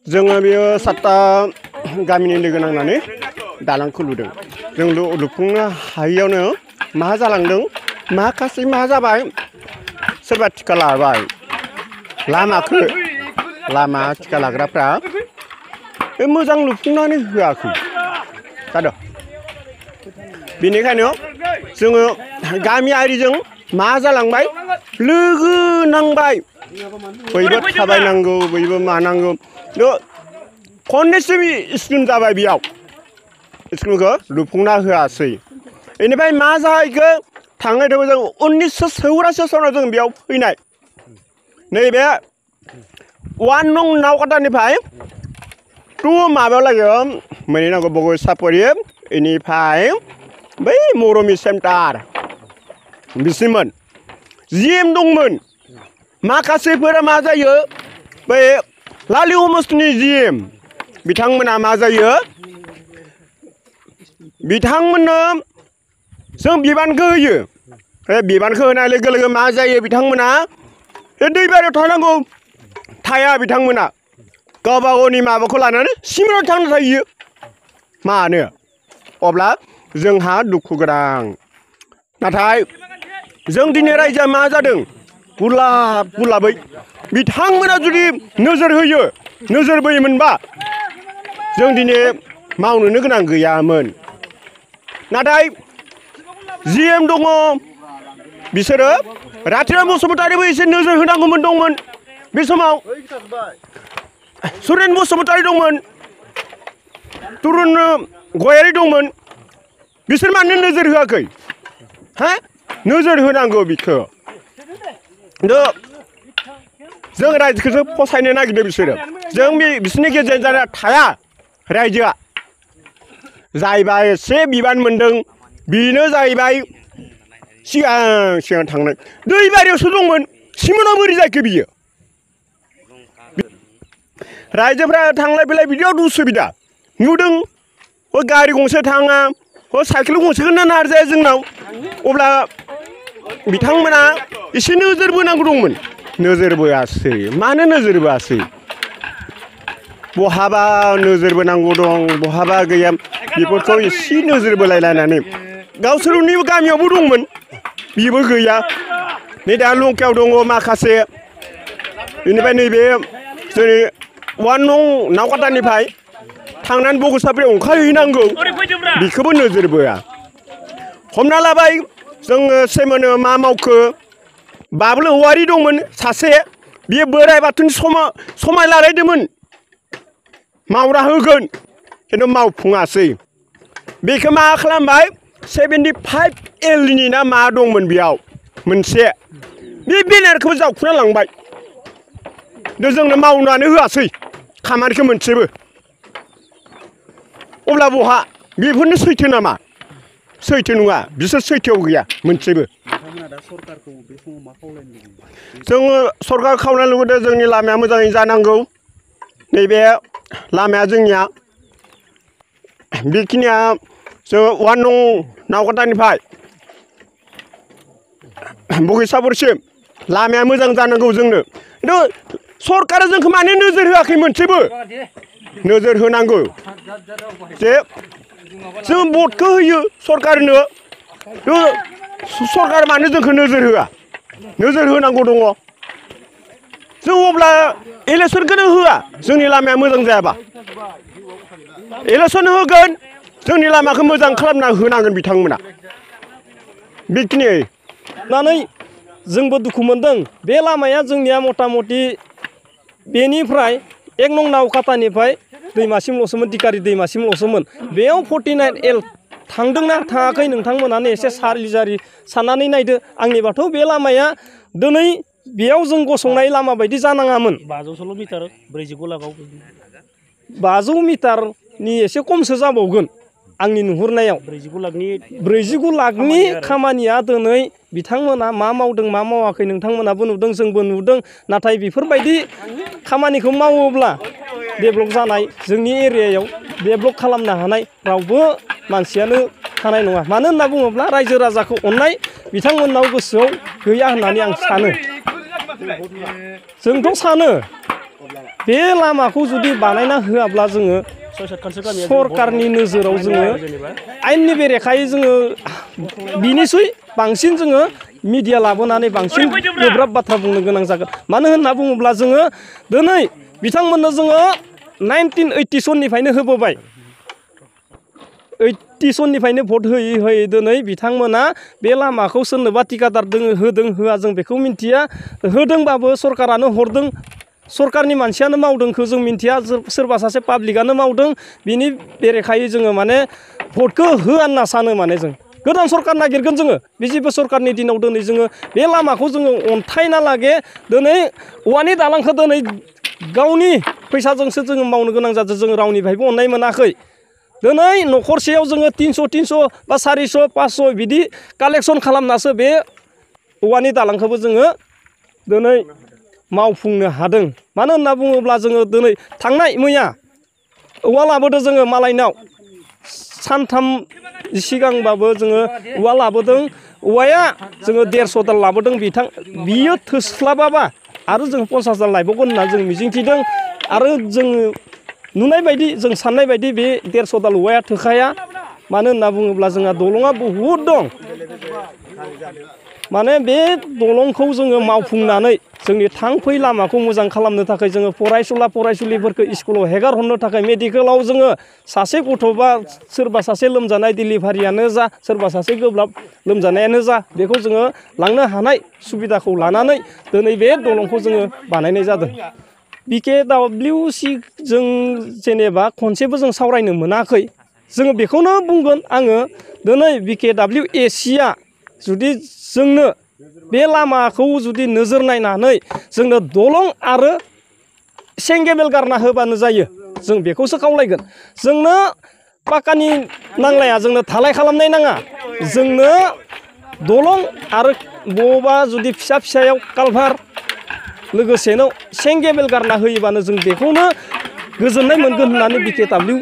जोङो बेयो 7टा गामिनि लोगो नांनानै दालांखौ लुदों। जों लुफुंनो हायैयावनो मा जालांदों माखासे मा जाबाय सोरबा थिखा लाबाय लामा थिखा लाग्राफ्रा बे मोजां लुफुंनानै होआखै जादों। बेनिखायनो जोङो गामियारिजों मा जालांबाय लोगो नांबाय बयबो थाबायनांगौ बयबो मानांगौ खननैसो स्कुल जाबाय बेयाव स्कुलखौ लुफुंना होआसै। बेनिफ्राय मा जाहैखो थांनाय दङ जों 1984 सनाव जों बेयाव फैनाय नैबे 1 नं नावकाटानिफ्राय टु माबायाव लागै मोनहैनांगौ बगैसापरि बेनिफ्राय बै मरमि सेन्टार बिसिमोन जिएम दंमोन। माखासेफोरा मा जायो बै लालि हमस्टनि जिएम बिथांमोना मा जायो बिथांमोननो जों बिबानखौ होयो। बे बिबानखौ होनाय लोगो लोगो मा जायो बिथांमोना बे दैबारियाव थानांगौ थाया बिथांमोना गावबा गावनि माबाखौ लानानै सिमराव थांनो थायो मानो अब्ला जोंहा दुखु गोनां। नाथाय जों दिनै रायजोआ मा जादों गुलाबै बिथांमोना जुदि नोजोर होयो नोजोर बोयोमोनबा जों दिनै मावनोनो गोनां गैयामोन। नाथाय जिएम दङ बिसोरो राथिराम बसुमतारिबो एसे नोजोर होनांगौमोन दंमोन बे समाव सुरेन बसुमतारि दंमोन तुरुन गयारि दंमोन बिसोर मानो नोजोर होआखै हा नोजोर होनांगौ बिखौ जों रायजोखौसो फसायनो नागिरदों बिसोरो जों बिसोरनि गेजेरजों जाना थाया रायजोआ जायबा एसे बिबान मोनदों बेनो जाहैबाय सिगां थांनाय दैबारियावसो दंमोन सिमोनाव बोरै जाखो बियो रायजोफ्रा थांलाय फैलाय बिदियाव उसुबिदा नुदों गारि गंसे थाङा साइकेल गंसेखौनो नारजाया जोंनाव अब्ला बिथांमोना एसे नोजोर बोनांगौ दंमोन नोजोर बोआसै मानो नोजोर बोआसै बहाबा नोजोर बोनांगौ दं बहाबा गैया बेफोरखौ एसे नोजोर बोलायलायनानै गावसोरनि गामियावबो दंमोन बेबो गैया नै दा लंकायाव दङ माखासे बेनिफ्राय नैबे जोंनि 1 नं नावकाटानिफ्राय थांनानै बगैसापरियाव ओंखारहैनांगौ बेखौबो नोजोर बोआ हमना लाबाय जोङो सेमोनो मा मावखो बाबुल औवारि दंमोन सासे बियो बोराइ बाथौनि समाय लालायदोंमोन मावना होगोन खिन्थु मावफुङासै बेखौ मा खालामबाय 75 एलनि ना मा दंमोन बेयाव मोनसे बे बेनारखौबो जावखुना लांबाय जोंनो मावनानै होआसै खामानिखौ मोनसेबो अब्ला बहा बेफोरनो सैथो नामा सैथो नङा बिसोर सैथोआव गैया मोनसेबो जोङो सरकार खावलायनो लुबैदों जोंनि लामाया मोजाङै जानांगौ नैबे लामाया जोंनिया बेखिनिया जोङो 1 नं नावकाटानिफ्राय बगैसापरिसिम लामाया मोजां जानांगौ जोंनो खिन्थु सरकारा जोंखौ मानो नोजोर होआखै मोनसेबो नोजोर होनांगौ जे जों भटखौ होयो सरकारनो सरकार मानो जोंखौ नोजोर होआ नोजोर होनांगौ दङ जों अब्ला इलेक्सनखौनो होआ जोंनि लामाया मोजां जायाबा इलेक्सन होगोन जोंनि लामाखौ मोजां खालामना होनांगोन बिथांमोना बेखिनि नानै जोंबो दुखु मोनदों बे लामाया जोंनिया मथा मथि बेनिफ्राय 1 नं नावकाटानिफ्राय दैमासिमल'सोमोन दिकारि दैमासिमल'सोमोन बेयाव 49 एल थांदोंना थाङाखै नोंथांमोनानो एसे सारिजारि साननानै नायदो आंनिबाथ' बे लामाया दिनै बेयाव जों गसंनाय लामा बायदि जानाङामोन 500 मिटार 45 लाखआव 500 मिटारनि एसे खमसो जाबावगोन आंनि नुहुरनायाव 49 लाखनि खामानिया दिनै बिथांमोना मा मावदों मा मावाखै नोंथांमोनाबो नुदों जोंबो नुदों नाथाय बेफोरबायदि खामानिखौ मावोब्ला डेभेलप जानाय जोंनि एरियायाव डेभेलप खालामनो हानाय रावबो मानसियानो थानाय नङा मानो होनना बुङोब्ला रायजो राजाखौ अननाय बिथांमोननाव गोसोआव गैया होननानै आं सानो जोंथ' सानो बे लामाखौ जुदि बानायना होआब्ला जोङो सरकारनि नोजोराव जोङो आयेननि बेरेखायै जोङो बिनिसुइ बांसिन जोङो मिडिया लाबोनानै बांसिन गोब्राब बाथ्रा बुंनो गोनां जागोन मानो होनना बुङोब्ला जोङो दिनै बिथांमोननो जोङो 1980 सननिफ्रायनो होबोबाय 80 सननिफ्रायनो भट होयै होयै दिनै बिथांमोना बे लामाखौ सोरनोबा थिकादार होदों होआ जों बेखौ मिन्थिया होदोंबाबो सरकारानो हरदों सरकारनि मानसियानो मावदोंखौ जों मिन्थिया सोरबा सासे पाब्लिकआनो मावदों बिनि बेरेखायै जोङो माने भटखौ होआ होनना सानो माने जों गोदान सरकार नागिरगोन जोङो बिजेपि सरकारनि दिनाव दिनै जोङो बे लामाखौ जोङो अन्थाइना लागे दिनै औवानि दालांखौ दिनै गावनि फैसाजोंसो जोङो मावनो गोनां जादों जों रावनिफ्रायबो अननाय मोनाखै दिनै न'खरसेयाव जोङो 300 बा 400 500 बिदि कालेक्सन खालामनासो बे औवानि दालांखौबो जोङो दिनै मावफुंनो हादों मानो होनना बुङोब्ला जोङो दिनै थांनाय मैया औवा लाबोदों जोङो मालायनाव सानथाम सिगांबाबो जोङो औवा लाबोदों औवाया जोङो 150 दाल लाबोदों बियो थोस्लाबाबा आरो जों 50 दाल लायबावगोन होनना जों मिजिंथिदों आरो जों नुनाय बायदि जों साननाय बायदि बे 150 दाल औवाया थोखाया मानो होनना बुङोब्ला जोंहा दलङा बहुद दं माने बे दलंखौ जोङो मावफुंनानै जोंनि थांफै लामाखौ मोजां खालामनो थाखाय जोङो फरायसुलिफोरखौ स्कुलाव हेगार हरनो थाखाय मेडिकेलाव जोङो सासे गथ' बा सोरबा सासे लोमजानाय डिलिभारियानो जा सोरबा सासे गोब्राब लोमजानायानो जा बेखौ जोङो लांनो हानाय सुबिदाखौ लानानै दिनै बे दलंखौ जोङो बानायनाय जादों BKWC जों जेनेबा खनसेबो जों सावरायनो मोनाखै जोङो बेखौनो बुंगोन आङो दिनै BKWACआ जुदि जोंनो बे लामाखौ जुदि नोजोर नायनानै जोंनो दलं आरो सेंगेबेल गारना होबानो जायो जों बेखौसो खावलायगोन जोंनो पाकानि नांलाया जोंनो धालाय खालामनाय नाङा जोंनो दलं आरो बबेबा जुदि फिसायाव कालभार लोगोसेनो सेंगेबेल गारना होयोबानो जों बेखौनो गोजोननाय मोनगोन होननानै BKW